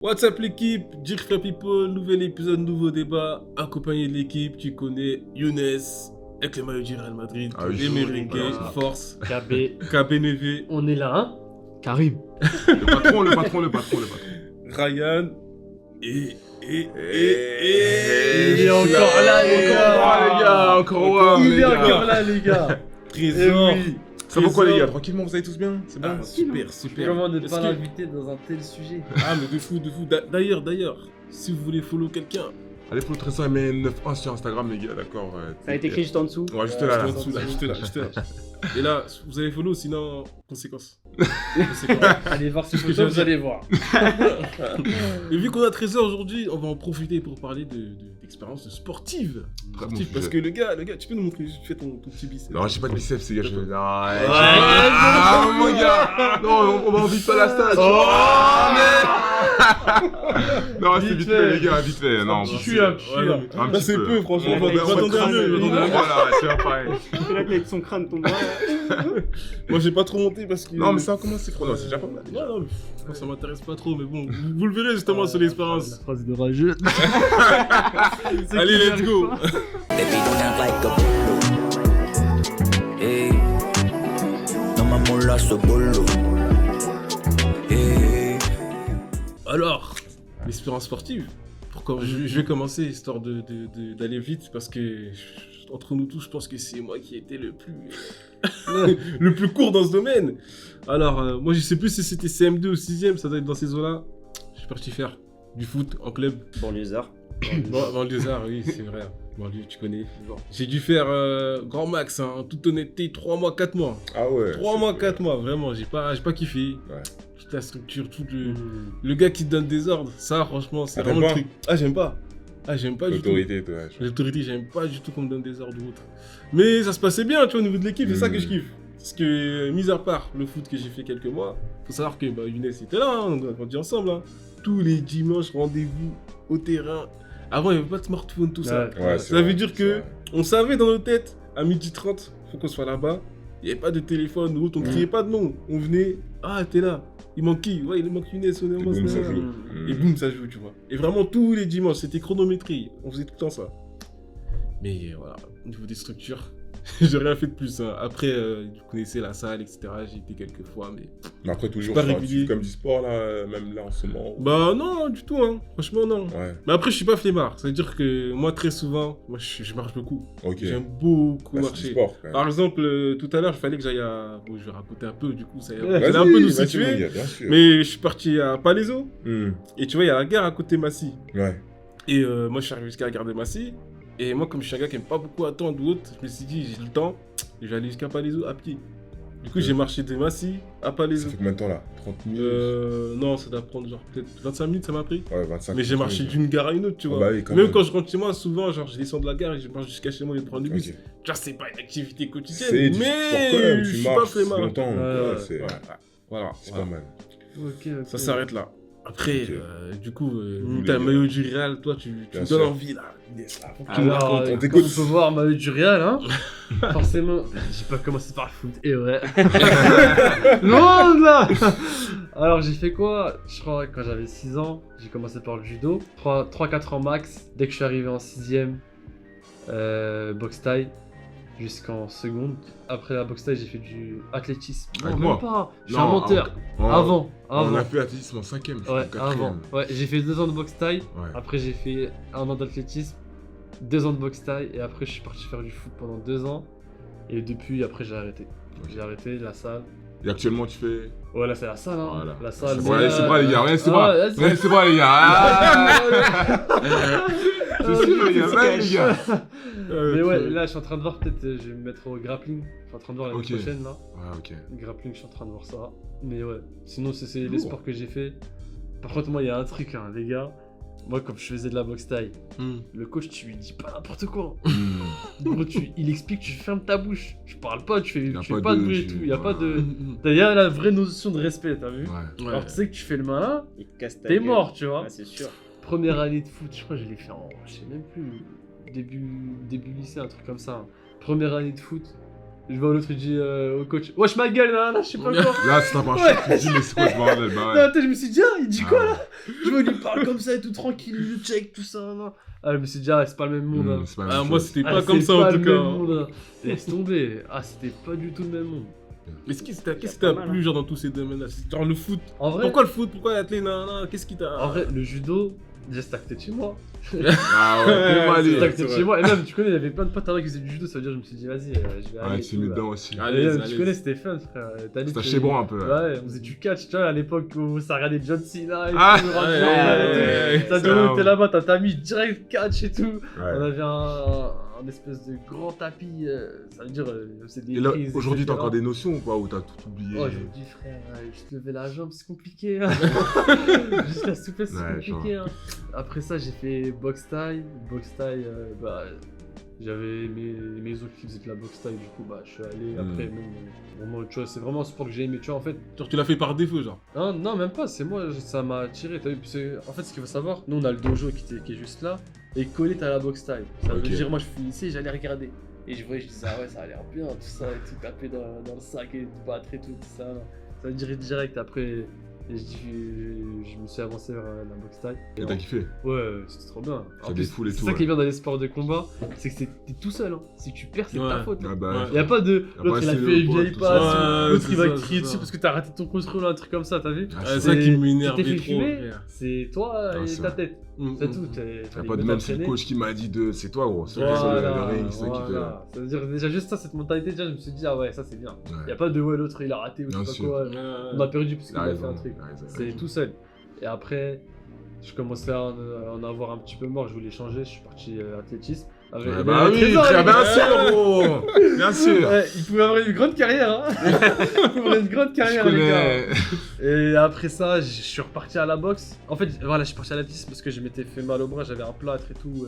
What's up l'équipe, Dirk Frère People, nouvel épisode, nouveau débat, accompagné de l'équipe, tu connais Younes, avec le maillot du Real Madrid, les Merengue, voilà. Force, KB, KBNV, on est là, hein. Karim. Le patron. Ryan, et... Il est encore là, les gars. Encore Il est encore là, les gars. Trésor. Eh oui. Ça va quoi les gars? Tranquillement, vous allez tous bien? C'est bon? Ah, super. Comment ne Est-ce pas que- l'inviter dans un tel sujet? Ah mais de fou. D'ailleurs, si vous voulez follow quelqu'un, Allez pour le Trésor MN91 sur Instagram les gars, d'accord? Ça a été écrit juste en dessous. Ouais, juste là. juste là. Et là, vous allez follow, sinon, conséquence. Allez voir ce que photo, j'aime vous bien. allez voir. Et vu qu'on a Trésor aujourd'hui, on va en profiter pour parler d'expériences sportives. Très bon Parce sujet. que le gars, tu peux nous montrer, tu fais ton petit biceps. Non, j'ai pas de biceps les gars, je... D'accord. Ah, mon gars! Non, on va vite pas la stage! Non, c'est Vite vite fait. fait les gars, vite fait. Non, petit bon, chou, c'est- un petit chou. non, mais- Un Là, petit c'est peu, franchement. On va J'attendais un peu. Voilà, c'est pas pareil. Il fait la avec son crâne tombé. Moi, j'ai pas trop monté parce que. Non, mais ça a commencé, frérot. Non, c'est déjà pas mal. Non, moi, ça m'intéresse pas trop, mais bon, vous le verrez justement sur l'expérience. Phrase de rageux. Allez, let's go! Baby, don't act like a bolo. Hey, no mamola so bolo. Hey. Alors, l'expérience sportive. Pourquoi je vais commencer histoire d'aller vite parce que entre nous tous, je pense que c'est moi qui ai été le plus court dans ce domaine. Alors, moi je sais plus si c'était CM2 ou 6ème, ça doit être dans ces eaux-là. Je suis parti faire du foot en club. Banlieusard. Bon, Lézard, oui, c'est vrai. Bon, tu connais. J'ai dû faire grand max, hein, en toute honnêteté, 3 mois, 4 mois. Ah ouais. 3 mois, 4 mois, vraiment, j'ai pas kiffé. Ouais. Toute la structure, tout le gars qui te donne des ordres, ça, franchement, c'est Ah, vraiment t'aimes le truc. Ah, j'aime pas. J'aime pas du tout. L'autorité, toi. L'autorité, j'aime pas du tout qu'on me donne des ordres ou autre. Mais ça se passait bien, tu vois, au niveau de l'équipe, c'est ça que je kiffe. Parce que, mis à part le foot que j'ai fait quelques mois, faut savoir que Younes était là, hein, on a grandi ensemble. Hein. Tous les dimanches, rendez-vous au terrain. Avant, il n'y avait pas de smartphone, tout ça. Ouais, Ça veut dire que on savait dans nos têtes, à 12h30, faut qu'on soit là-bas. Il n'y avait pas de téléphone ou autre, on criait pas de nom. On venait, ah, t'es là. Il manque qui? Ouais, il manque Younes, on est boum, ça joue. Et boum, ça joue, tu vois. Et vraiment, tous les dimanches, c'était chronométré. On faisait tout le temps ça. Mais voilà, au niveau des structures, j'ai rien fait de plus. Hein. Après, vous connaissez la salle, etc. J'ai été quelques fois, mais... Mais après, toujours, pas tu régulier. comme du sport, là, même là, en ce moment. Bah non, du tout, hein. Franchement, non. Ouais, Mais après, je suis pas flemmard. Ça veut dire que moi, très souvent, je marche beaucoup. ok. J'aime beaucoup Bah, c'est du marcher. sport, quand même. Par exemple, tout à l'heure, il fallait que j'aille à... Bon, je vais raconter un peu, du coup, ça Vas-y, allait un peu nous vas-y, situer. mon gars, bien sûr. Mais je suis parti à Palaiso. Hmm, Et tu vois, il y a la gare à côté de Massy. Ouais. Et moi, je suis arrivé jusqu'à la gare de Massy. Et moi, comme je suis un gars qui aime pas beaucoup attendre ou autre, je me suis dit, j'ai le temps, je vais aller jusqu'à Palaiso à pied. Du coup, Ok. j'ai marché de Massy à Ça Palaiso. fait combien de temps là? 30 minutes? Non, ça doit prendre genre peut-être 25 minutes, ça m'a pris. Ouais, 25 Mais j'ai marché d'une gare à une autre, tu Ah vois. bah oui, quand même même. quand je rentre chez moi, souvent, genre, je descends de la gare et je marche jusqu'à chez moi et je prends le bus. Ok. Tu vois, c'est pas une activité quotidienne, C'est du sport quand mais même, je tu suis pas marches flemmard. longtemps. Ouais, ouais, c'est Voilà, c'est voilà. pas mal. Ok. Ça s'arrête là. Après, Ok. du coup, Vous t'as un les- maillot du Real, toi, tu Bien me sûr. donnes envie là. Yes, là, faut que tu me Alors, racontes. on comme t'écoute. on peut voir, maillot du Real, hein. Forcément. J'ai pas commencé par le foot. Et ouais. Loin de là. Alors, j'ai fait quoi? Je crois que quand j'avais 6 ans, j'ai commencé par le judo. 3-4 ans max. Dès que je suis arrivé en 6ème, boxe taille. Jusqu'en seconde. Après la boxe taille, j'ai fait du athlétisme. Avec Non, moi. même pas. Je suis Non, un menteur. Avant. On a fait l'athlétisme en 5ème, je Ouais, crois, 4ème. avant. Ouais, j'ai fait 2 ans de boxe taille. Ouais. Après, j'ai fait 1 an d'athlétisme, 2 ans de boxe taille, et après, je suis parti faire du foot pendant 2 ans. Et depuis, après, j'ai arrêté. Ok. J'ai arrêté la salle. Et actuellement, tu fais. Ouais, là, c'est la salle, hein. Voilà. La salle. Ouais, c'est bras, les gars. Ouais, c'est Ah, bras. ouais, c'est- Ouais, c'est bras, les gars. Ah, c'est sûr, les gars. Ouais, les gars. Mais ouais, là, je suis en train de voir, peut-être, je vais me mettre au grappling. Je suis en train de voir l'année Ok. prochaine, là. Ouais, ok. Grappling, je suis en train de voir ça. Mais ouais, sinon, c'est les Lourd. sports que j'ai fait. Par contre, moi, il y a un truc, hein, les gars. Moi, comme je faisais de la boxe taille, le coach, tu lui dis pas n'importe quoi. Gros, il explique, tu fermes ta bouche. Je parle pas, tu Y a fais pas pas de de- bruit et tout. Y a pas de. Mm. D'ailleurs, la vraie notion de respect, t'as vu? Ouais. Alors, tu sais que tu fais le malin, Il casse ta t'es gueule. mort, tu vois. Ah, c'est sûr. Première année de foot, je crois que je l'ai fait en. Je sais même plus. Début lycée, un truc comme ça. Hein. Première année de foot, Je vois l'autre, il dit au coach, wesh ma gueule, là, je sais pas quoi. Là, c'est un choc, tu te dis, mais c'est quoi ce bordel? Bah Non, ouais. attends, je me suis dit, ah, il dit quoi Ah. là? Je vois, il lui parle comme ça et tout tranquille, il le check, tout ça. Non. Ah, je me suis dit, ah, c'est pas le même monde. Hein. C'est pas la Ah, même moi, chose. c'était Ah, pas comme c'est ça en pas tout le cas. même monde, hein. Laisse tomber. Ah, c'était pas du tout le même monde. Mais qu'est-ce qui pas t'a mal, plu genre dans tous ces domaines-là? Genre le foot. En vrai, Pourquoi le foot? Pourquoi l'athlète? Non, qu'est-ce qui t'a. en vrai, le judo, déjà c'était à côté de chez moi. Ah ouais, t'es mal C'était à allé. côté de chez moi. Et même, tu connais, il y avait plein de potes à moi qui faisaient du judo, ça veut dire, je me suis dit, vas-y, je vais aller. Ouais, et tu tout, mets là. dedans aussi. Ah, Et Allez, même, allez. tu connais, c'était fun, frère. C'était chez bon un peu. Ouais, on faisait du catch, tu vois, à l'époque où ça regardait John Cena et Ah, tout, ouais, Randy ouais, Orton et ouais, tout. Ça ouais. veut dire, t'es là-bas, t'as mis direct catch et tout. On Ouais. avait un espèce de grand tapis, ça veut dire, c'est des Et là, prises, aujourd'hui, t'as etc. encore des notions ou pas? Ou t'as tout oublié? Oh, aujourd'hui, frère, juste lever la jambe, c'est compliqué. Hein. Juste la souplesse, c'est Ouais, compliqué. Hein. Après ça, j'ai fait boxe taille. Boxe taille, j'avais mes autres qui faisaient de la boxe taille, du coup, je suis allé. Après, même, vraiment, tu vois, c'est vraiment un sport que j'ai aimé, tu vois, en fait. Genre tu l'as fait par défaut, genre. Non, même pas, c'est moi, ça m'a attiré, t'as vu, parce que, en fait, ce qu'il faut savoir, nous, on a le dojo qui est juste là, et collé, t'as la boxe taille. Ça Ok. veut dire, moi, je finissais et j'allais regarder. Et je voyais, je disais, ah ouais, ça a l'air bien, tout ça, et tout, taper dans le sac et tout, battre et tout ça. Ça veut dire direct, après, je me suis avancé vers la boxe taille. Et t'as kiffé? Ouais, c'était trop bien. Ça En plus, défoule et c'est tout, ça ouais. qui est bien dans les sports de combat, c'est que t'es tout seul. Hein. Si tu perds, c'est de ta Ouais. faute. Ah Hein. bah, Y a pas de. Y a L'autre pas il a assez fait de une vieille potes, tout passe, ça. l'autre Ouais, il va c'est te ça, crier c'est dessus ça. parce que t'as raté ton contrôle, un truc comme ça, t'as vu? Ah, C'est c'est ça qui Tu t'es m'énerve fait trop. fumer, frère. c'est toi Ah, et c'est ta vrai. tête. C'est tout. Y'a pas de même, c'est le coach qui m'a dit de. C'est toi, gros. C'est le ring, c'est toi qui te. Voilà. Ça veut dire déjà juste ça, cette mentalité, déjà je me suis dit, ah ouais, ça c'est bien. Ouais. Y a pas de ouais, l'autre il a raté ou je Bien sais pas sûr. quoi. On a perdu parce qu'il Il a a fait raison, un truc. il a raison, il a C'est raison. tout seul. Et après, je commençais à en avoir un petit peu marre, je voulais changer, je suis parti athlétisme. Avec Ouais, il bah avait oui, 13 ans, frère, les bien gars. sûr, gros. Bien sûr. Ouais, il pouvait avoir une grande carrière, hein. Il pouvait avoir une grande Je carrière, les gars. connais. Et après ça, je suis reparti à la boxe. En fait, voilà, je suis parti à l'athlétisme parce que je m'étais fait mal au bras, j'avais un plâtre et tout.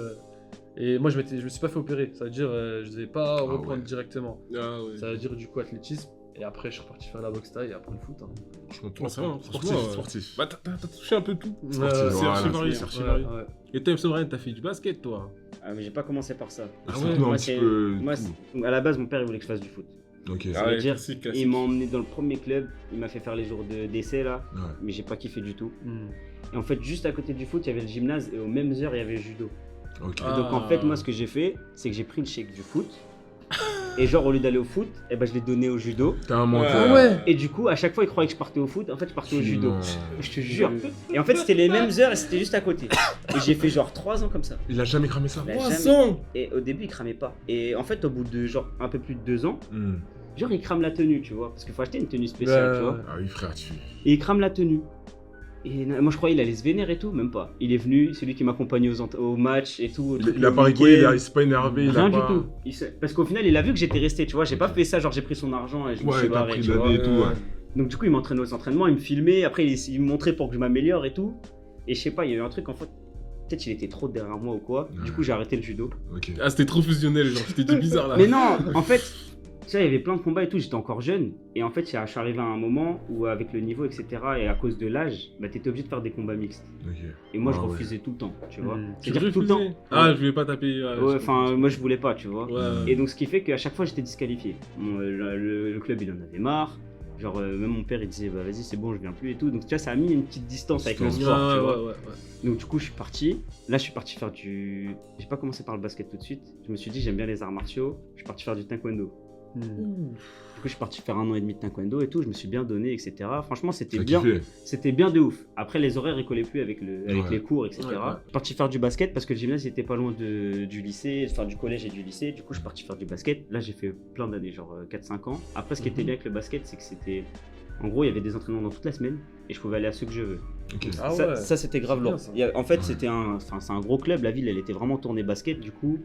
Et moi, je me suis pas fait opérer. Ça veut dire, je devais pas reprendre ouais. directement. Ah ouais. Ça veut dire, du coup, athlétisme. Et après, je suis reparti faire la boxe taille et après le foot. Hein. Franchement, ça va, hein, sportif, franchement, sportif. Bah t'as touché un peu tout. Sportif, Ouais, C'est voilà, archi varié, c'est c'est archi ouais, varié. ouais. Et toi, Sobrane, t'as fait du basket, toi. Ah, mais j'ai pas commencé par ça. Ah Explique-nous ouais, un Moi, petit c'est- peu. moi, tout. à la base, mon père il voulait que je fasse du foot. Ok. Ça veut dire, classique, il classique. m'a emmené dans le premier club, il m'a fait faire les jours d'essai là, Ouais. mais j'ai pas kiffé du tout. Hmm. Et en fait, juste à côté du foot, il y avait le gymnase et aux mêmes heures, il y avait le judo. Ok. Ah. Et donc en fait, moi, ce que j'ai fait, c'est que j'ai pris le chèque du foot. Et genre, au lieu d'aller au foot, eh ben, je l'ai donné au judo. T'es un menteur. Ah ouais. Et du coup, à chaque fois, il croyait que je partais au foot. En fait, je partais au judo. Non. Je te jure. Et en fait, c'était les mêmes heures et c'était juste à côté. Et j'ai fait genre 3 ans comme ça. Il a jamais cramé ça. Bah, 300. Et au début, il cramait pas. Et en fait, au bout de genre un peu plus de 2 ans, Hmm. genre, il crame la tenue, tu vois. Parce qu'il faut acheter une tenue spéciale, Ouais, tu vois. ouais. Ah oui, frère, tu. Et il crame la tenue. Et moi, je croyais qu'il allait se vénérer et tout, même pas. Il est venu, c'est lui qui m'accompagnait au match et tout. Il a pas rigolé, il s'est pas énervé, il a Rien pas. du tout. Parce qu'au final, il a vu que j'étais resté, tu vois. J'ai pas fait ça, genre j'ai pris son argent et je me suis Ouais, t'as barré, pris tu de la vois. vie et tout, ouais. Donc du coup, il m'entraînait aux entraînements, il me filmait, après il me montrait pour que je m'améliore et tout. Et je sais pas, il y a eu un truc en fait, peut-être il était trop derrière moi ou quoi. Du Ouais. coup, j'ai arrêté le judo. Ok. Ah, c'était trop fusionnel, genre, je t'ai dit bizarre là. Mais non, en fait, tu sais, il y avait plein de combats et tout, j'étais encore jeune. Et en fait, je suis arrivé à un moment où avec le niveau, etc., et à cause de l'âge, bah t'étais obligé de faire des combats mixtes. Ok. Et moi, je Ah ouais. refusais tout le temps, tu vois. Tu C'est-à-dire tout le temps. refusais. Ah, je voulais pas taper. Ouais, enfin, moi, je voulais pas, tu vois. Ouais. Et donc, ce qui fait qu'à chaque fois, j'étais disqualifié. Bon, le club, il en avait marre. Genre, même mon père, il disait, bah vas-y, c'est bon, je viens plus et tout. Donc, tu vois, ça a mis une petite distance avec le Distance. sport, tu vois. ouais. Donc, du coup, je suis parti. Là, je suis parti faire du. J'ai pas commencé par le basket tout de suite. Je me suis dit, j'aime bien les arts martiaux. Je suis parti faire du taekwondo. Hmm. Du coup, je suis parti faire 1 an et demi de taekwondo et tout. Je me suis bien donné, etc. Franchement, c'était T'as bien. kiffé. C'était bien de ouf. Après, les horaires, ils collaient plus avec, avec Ouais. les cours, etc. Ouais, ouais. Je suis parti faire du basket parce que le gymnase, il était pas loin du lycée, enfin du collège et du lycée. Du coup, je suis parti faire du basket. Là, j'ai fait plein d'années, genre 4-5 ans. Après, ce qui était bien avec le basket, c'est que c'était. En gros, il y avait des entraînements dans toute la semaine et je pouvais aller à ceux que je veux. Ok. Ah ça, ouais. ça, c'était grave C'est bien, lourd. ça. En fait, Ouais. c'est un gros club. La ville, elle était vraiment tournée basket. Du coup,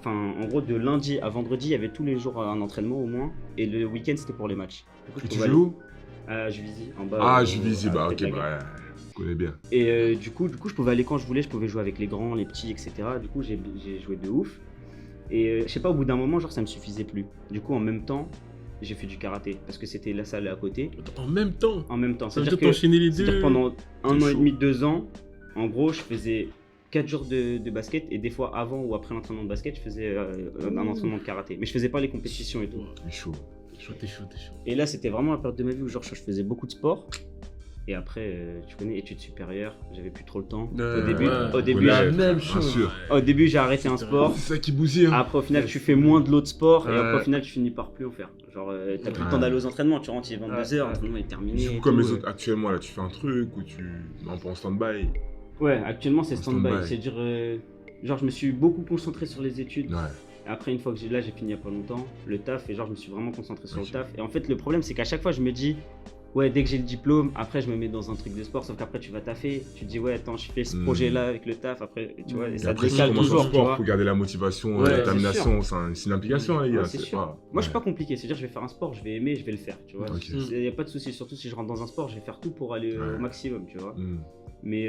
en gros, de lundi à vendredi, il y avait tous les jours un entraînement au moins. Et le week-end, c'était pour les matchs. Du coup, je Et tu pouvais joues où aller à Juvisy, en bas. Ah, je vis ici, à bah côté ok, de la gare. bah. Je connais bien. Et du coup, je pouvais aller quand je voulais, je pouvais jouer avec les grands, les petits, etc. Du coup, j'ai joué de ouf. Et je sais pas, au bout d'un moment, genre, ça me suffisait plus. Du coup, en même temps, j'ai fait du karaté parce que c'était la salle à côté. En même temps. En même temps, Ça veut c'est-à-dire dire que, t'enchaînais les c'est-à-dire deux. que pendant un an et chaud. demi, 2 ans, en gros, je faisais 4 jours de basket et des fois avant ou après l'entraînement de basket, je faisais un entraînement de karaté. Mais je faisais pas les compétitions et tout. C'est chaud. T'es chaud. Et là, c'était vraiment la période de ma vie où genre je faisais beaucoup de sport. Et après, tu connais, études supérieures, j'avais plus trop le temps. Au début, La même Bien chose. sûr. au début, j'ai arrêté un sport. C'est ça qui bousille. Hein. Après, au final, tu fais moins de l'autre sport et Ouais. après, au final, tu finis par plus en faire. Genre, t'as plus le temps d'aller aux entraînements. Tu rentres, il est 22h, l'entraînement est terminé. Du coup, et comme tout, les autres, actuellement, là, tu fais un truc ou tu. Un peu en stand-by. Ouais, actuellement, c'est En stand-by. stand-by. C'est-à-dire, genre, je me suis beaucoup concentré sur les études. Ouais. Après, une fois que j'ai fini il y a pas longtemps, le taf, et genre, je me suis vraiment concentré sur Ok. le taf. Et en fait, le problème, c'est qu'à chaque fois, je me dis, ouais, dès que j'ai le diplôme, après, je me mets dans un truc de sport, sauf qu'après, tu vas taffer. Tu te dis, ouais, attends, je fais ce projet-là avec le taf, après, tu vois, et Et ça après, si tu décale commences toujours, en tu sport, vois. faut garder la motivation, Ouais, la c'est détermination. C'est une implication, hein, les gars. Ouais, c'est sûr. pas- Moi, je suis ouais. pas compliqué, c'est-à-dire, je vais faire un sport, je vais aimer, je vais le faire, tu vois. Ok. Il n'y a pas de souci, surtout si je rentre dans un sport, je vais faire tout pour aller Ouais. au maximum, tu vois. Mais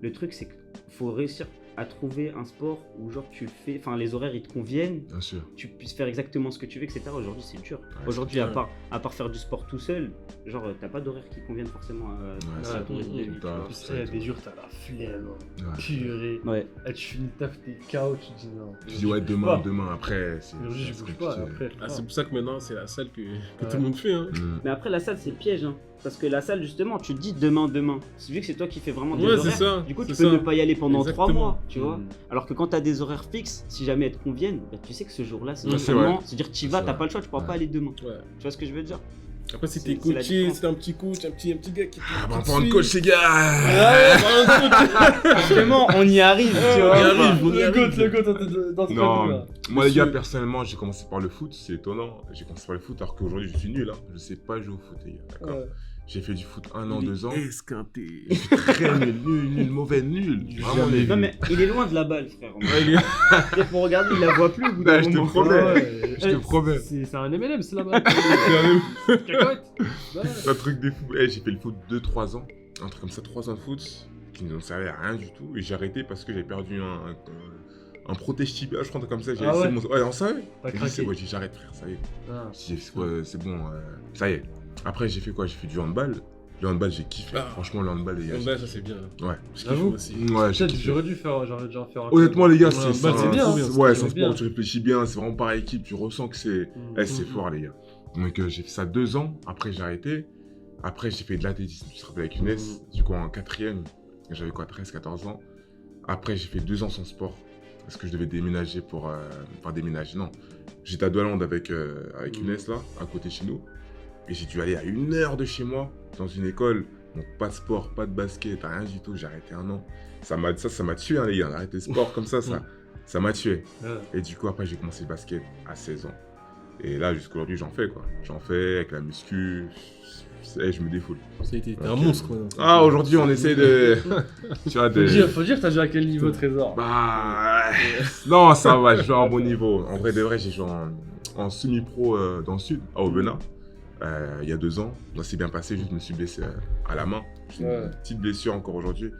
le truc, c'est qu'il faut réussir à trouver un sport où genre tu le fais, enfin les horaires ils te conviennent, Bien sûr. tu puisses faire exactement ce que tu veux, etc. Aujourd'hui c'est dur. Ouais, Aujourd'hui c'est à part faire du sport tout seul, genre t'as pas d'horaire qui convienne forcément à ton rythme de vie. tu T'as- vois. En plus, il y a des jours, t'as la flemme. Ouais. Purée. Ouais. Et tu finis le taf, t'es KO, tu te dis non. Tu dis, ouais, demain, après. Aujourd'hui, je c'est bouge pas. compliqué. Après, Ah, c'est pour ça que maintenant, c'est la salle que Ouais. tout le monde fait. Hein. Mais après la salle c'est le piège, hein. Parce que la salle justement tu te dis demain. Vu que c'est toi qui fais vraiment des Ouais, horaires, c'est ça. du coup tu c'est peux ça. ne pas y aller pendant 3 Exactement. mois, tu vois. Mm. Alors que quand t'as des horaires fixes, si jamais elles te conviennent, bah, tu sais que ce jour-là c'est Ouais, c'est l'entraînement. vrai. C'est-à-dire tu y C'est vas, vrai. t'as pas le choix, tu pourras Ouais. pas aller demain. Ouais. Tu vois ce que je veux dire? Après, si C'est- t'es c'est la coaché, différence. si t'es un petit coach, un petit gars qui te. Ah, bah, qui on te prend le suit. coach, les gars. Ah, ouais, bah, Justement, on y arrive, tu on y vois. arrive, on y Le arrive. goat d'entraînement. Non, moi les Monsieur. gars, personnellement, j'ai commencé par le foot, c'est étonnant. J'ai commencé par le foot alors qu'aujourd'hui je suis nul, hein. Je sais pas jouer au foot, les gars, d'accord. J'ai fait du foot 1 an, 2 ans. Esquinté. Je suis très nul, mauvais, nul. Vraiment nul. Non mais il est loin de la balle, frère. Ouais, il est- Pour regarder, il la voit plus au bout d'un Non, je te moment. promets. Je te promets. C'est un MLM, c'est là-bas. C'est Cacahuète. Ouais. Un truc de fou. J'ai fait le foot 2-3 ans. Un truc comme ça, 3 ans de foot qui ne servait à rien du tout. Et j'ai arrêté parce que j'ai perdu un protège tibia, je crois, un truc comme ça. J'ai Ah laissé ouais. mon. Ouais, on savait. T'as J'ai dit, craqué. c'est bon, j'arrête, frère, ça y est. Ah. J'ai dit, c'est bon, ça y est. Après, j'ai fait quoi? J'ai fait du handball. Le handball, j'ai kiffé. Ah. Franchement, le handball, les gars. Là, ça c'est bien. Ouais. Je kiffe J'avoue. aussi. Ouais, j'ai Peut-être kiffé. j'aurais dû dû en faire un. Honnêtement, les gars, Ouais, c'est handball, c'est bien, un- hein. Ouais, C'est c'est un bien. sport où tu réfléchis bien, c'est vraiment par équipe, tu ressens que c'est. C'est fort, les gars. Donc, j'ai fait ça 2 ans. Après, j'ai arrêté. Après, j'ai fait de l'athlétisme. Je travaillais avec Younes. Du coup, en 4ème, j'avais quoi, 13, 14 ans. Après, j'ai fait 2 ans sans sport. Parce que je devais déménager pour. Enfin, déménager, non. J'étais à Doualand avec Younes, là, à côté de chez nous. Et j'ai dû aller à 1 heure de chez moi, dans une école. Donc, pas de sport, pas de basket, rien du tout. J'ai arrêté 1 an. Ça m'a tué, hein, les gars. Arrêter le sport comme ça m'a tué. Et du coup, après, j'ai commencé le basket à 16 ans. Et là, jusqu'à aujourd'hui, j'en fais, quoi. J'en fais avec la muscu. Je me défoule. Ça a été un Ok. monstre, quoi. Ah, aujourd'hui, on essaie de. Tu vois, Faut dire, t'as joué à quel niveau, Trésor? Bah. Non, ça va, je joue à un bon niveau. En vrai de vrai, j'ai joué en semi-pro dans le sud, à Aubenas, il y a 2 ans. Ça s'est bien passé, juste je me suis blessé à la main. J'ai Ouais. une petite blessure encore aujourd'hui.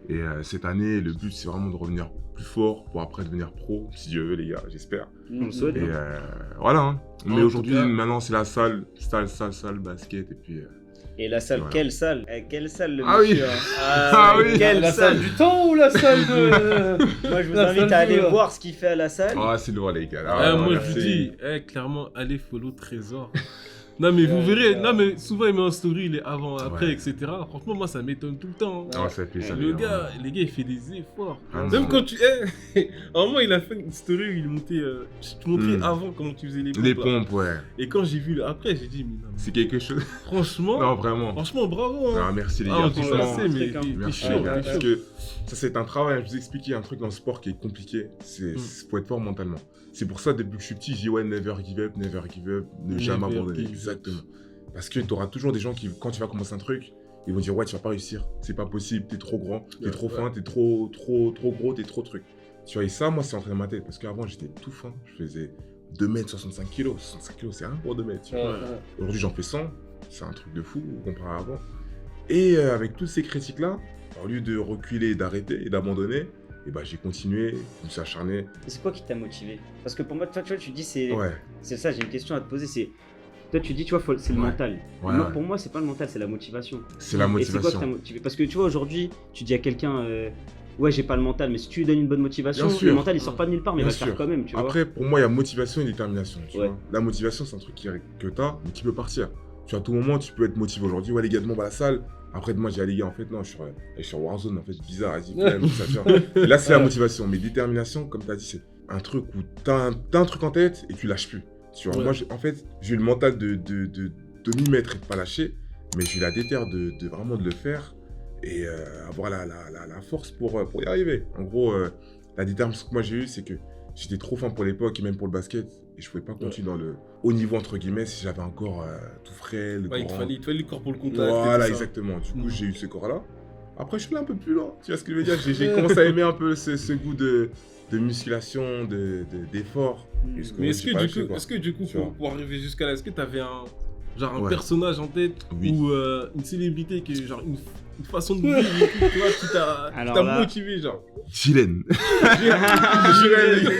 Et cette année, le but, c'est vraiment de revenir plus fort pour après devenir pro, si Dieu veut, les gars, j'espère. On le souhaite. Et voilà. Hein. En Mais tout aujourd'hui, cas- maintenant, c'est la salle, basket. Et puis. Et la salle, Voilà. quelle salle? Quelle salle le Ah oui. monsieur, hein. Ah oui. Quelle La salle? salle du temps ou la salle de. Moi je vous La invite salle à aller du- voir ce qu'il fait à la salle. Ah, c'est lourd, les gars. Ah, moi, merci. je vous dis, clairement, allez follow Trésor. Non, mais vous verrez, non, mais souvent, il met en story, il est avant, après, Ouais. etc. Franchement, moi, ça m'étonne tout le temps. Ah, ça fait ça. Le gars, les gars, il fait des efforts. Ah, Même non. quand tu. À un moment, il a fait une story où il montait. Je te montrais avant comment tu faisais les pompes. Les là. pompes, ouais. Et quand j'ai vu après, j'ai dit, mais non, mais C'est quelque chose. franchement, Non, vraiment. franchement, bravo. Hein. Ah, merci, les Ah, gars. on dit pas franchement. assez, mais truc, hein. t'es Merci, chaud, les gars. t'es Parce chaud. que ça, c'est un travail. Je vous expliquais un truc dans le sport qui est compliqué. C'est faut être fort mentalement. C'est pour ça, depuis que je suis petit, je dis ouais, never give up, ne jamais Never abandonner. give up. Exactement. Parce que tu auras toujours des gens qui, quand tu vas commencer un truc, ils vont dire ouais, tu vas pas réussir. C'est pas possible, t'es trop grand, t'es Ouais, trop ouais. fin, t'es trop gros, t'es trop truc. Tu vois, et ça, moi, c'est entré dans ma tête. Parce qu'avant, j'étais tout fin. Je faisais 2m65 kg. 65 kg, c'est rien pour 2 mètres. tu vois. Aujourd'hui, j'en fais 100. C'est un truc de fou comparé à avant. Et avec toutes ces critiques-là, au lieu de reculer, d'arrêter et d'abandonner, et bah, j'ai continué, je me suis acharné. C'est quoi qui t'a motivé? Parce que pour moi, toi, tu vois, tu dis c'est Ouais, ça, j'ai une question à te poser, c'est toi tu dis tu vois c'est le Ouais. mental. Ouais, Moi, ouais. pour moi c'est pas le mental, c'est la motivation. c'est la Et c'est quoi qui t'a motivation. motivé? Parce que tu vois aujourd'hui, tu dis à quelqu'un ouais, j'ai pas le mental, mais si tu lui donnes une bonne motivation, Bien sûr. le mental il sort pas de nulle part, mais il Bien va le faire sûr. quand même, tu vois. Après, pour moi, il y a motivation et détermination. Tu Ouais. vois. La motivation, c'est un truc que tu as, mais qui peut partir. Tu vois, à tout moment, tu peux être motivé aujourd'hui. Ouais, les gars, demain, on va à la salle. Après, demain, j'ai les gars, en fait, non, je suis sur Warzone, en fait, c'est bizarre. Vas-y, flemme, tout ça, tu vois. Et là, c'est la motivation. Mais détermination, comme tu as dit, c'est un truc où tu as un truc en tête et tu lâches plus. Tu vois, Ouais. moi, en fait, j'ai eu le mental de m'y mettre et de pas lâcher, mais j'ai eu la déterre de vraiment de le faire et avoir la force pour y arriver. En gros, la détermination que moi j'ai eue, c'est que j'étais trop fin pour l'époque et même pour le basket et je pouvais pas continuer dans le haut niveau entre guillemets si j'avais encore tout frais, le Ouais, il te grand. fallait le corps pour le contact. Voilà, et tout ça. exactement. Du coup, Mhm. j'ai eu ce corps-là. Après, je suis allé un peu plus loin. Tu vois ce que je veux dire? J'ai commencé à aimer un peu ce goût de musculation, d'effort. Et ce Mais j'ai pas lâché, quoi. est-ce que du coup, Tu vois. pour arriver jusqu'à là, est-ce que t'avais un Ouais. personnage en tête Oui. ou une célébrité qui genre une façon de vivre et tout, tu vois, qui t'a Alors là- motivé, genre. Chilène.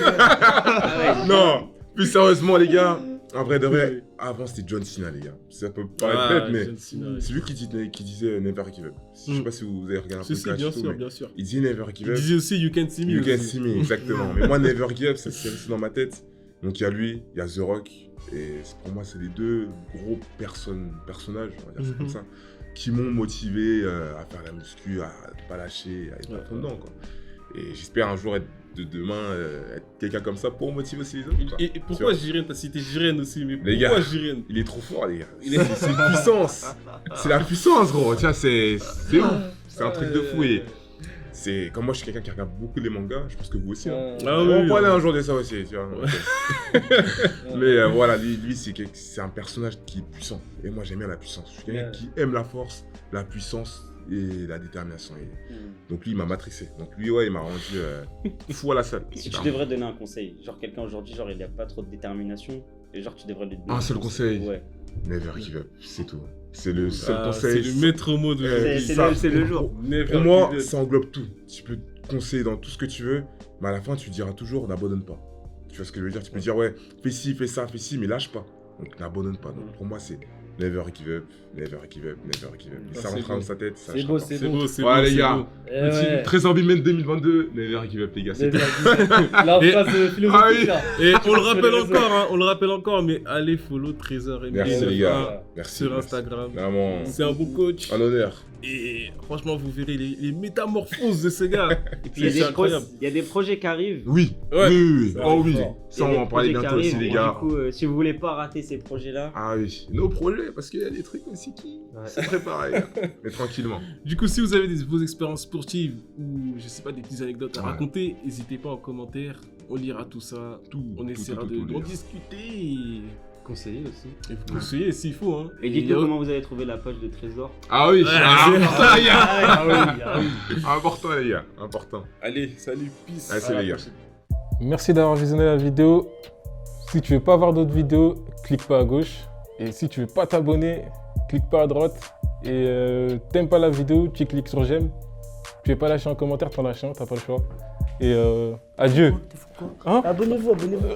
Ah ouais. Non, plus sérieusement, les gars, en vrai de vrai, avant c'était John Cena, les gars. Ça peut paraître Ah, bête, mais John Cena, c'est lui qui disait Never Give Up. Je sais Mm. pas si vous avez regardé un peu Si, le catch bien et tout, sûr, mais bien sûr. il disait Never Give Il Up. disait aussi You Can See Me. You can aussi. see me, exactement. Mais moi, Never Give Up, c'est resté dans ma tête. Donc il y a lui, il y a The Rock, et pour moi, c'est les deux gros personnages, on va dire ça comme Mhm. ça, qui m'ont motivé à faire la muscu, à pas lâcher, à être à fond dedans, quoi. Et j'espère un jour être être quelqu'un comme ça pour motiver aussi les autres. quoi. Et pourquoi Tu vois. Jiren? T'as cité Jiren aussi, mais Les pourquoi gars. Jiren? Il est trop fort, les gars. C'est une puissance. C'est la puissance, gros. Tu vois, c'est ouf. C'est un truc de fou. Et c'est comme moi, je suis quelqu'un qui regarde beaucoup les mangas. Je pense que vous aussi. Hein. Ah On oui, va oui, parler oui. un jour de ça aussi. Tu vois. Mais voilà, lui c'est un personnage qui est puissant. Et moi, j'aime bien la puissance. Je suis quelqu'un Ouais. qui aime la force, la puissance et la détermination. Et donc lui, il m'a matrixé. Donc lui, ouais, il m'a rendu fou à la salle. Si tu devrais donner un conseil, genre quelqu'un aujourd'hui, genre il a pas trop de détermination, et genre tu devrais lui donner Un seul conseil. Ouais. Never give up, c'est tout. C'est le seul Ah, conseil. c'est le maître mot de C'est c'est le jour. Never Pour moi, give up. ça englobe tout. Tu peux te conseiller dans tout ce que tu veux, mais à la fin, tu diras toujours n'abandonne pas. Tu vois ce que je veux dire? Tu peux dire, ouais, fais ci, fais ça, mais lâche pas. Donc n'abandonne pas. Donc pour moi, c'est never give up, never give up, never give up. Et Ah, ça c'est rentrera beau. dans sa tête. Ça C'est lâchera beau, pas. c'est C'est beau. beau, c'est Ouais, beau, les c'est gars. beau. Eh Petit ouais. Trésor Bimène 2022, never give up, les gars. C'est tout. La Et- phrase philosophique Ah oui. là. Et on le Sur rappelle les réseaux. encore, hein, on le rappelle encore, mais allez follow Trésor et Merci, les gars. Merci. sur merci. Instagram. Vraiment, C'est un beau coach. un honneur. Et franchement, vous verrez les métamorphoses de ce gars. Et puis il y, C'est a des incroyable. il y a des projets qui arrivent. Oui, Ouais. oui. Ça Oh arrive oui. fort. Ça, Il y a on des va en parler projets qui bientôt aussi, arrivent, les et gars. Du coup, si vous voulez pas rater ces projets-là, Ah oui, nos projets, parce qu'il y a des trucs aussi qui se préparent, les gars. Mais tranquillement. Du coup, si vous avez vos expériences sportives ou je sais pas des petites anecdotes à Ouais. raconter, n'hésitez pas en commentaire. On lira tout ça. On essaiera tout, les d'en gars. discuter Conseiller aussi. et vous conseiller s'il faut. Hein. et dites-nous comment vous avez trouvé la page de Trésor. Ah oui, Ouais, important, les gars. Ah oui, ah oui. Important, les gars. Important. Allez, salut, peace. Allez, c'est les gars. Merci d'avoir visionné la vidéo. Si tu veux pas voir d'autres vidéos, clique pas à gauche. Et si tu veux pas t'abonner, clique pas à droite. Et t'aimes pas la vidéo, tu cliques sur j'aime. Tu veux pas lâcher un commentaire, t'en lâches un, t'as pas le choix. Et adieu. Abonnez-vous, abonnez-vous.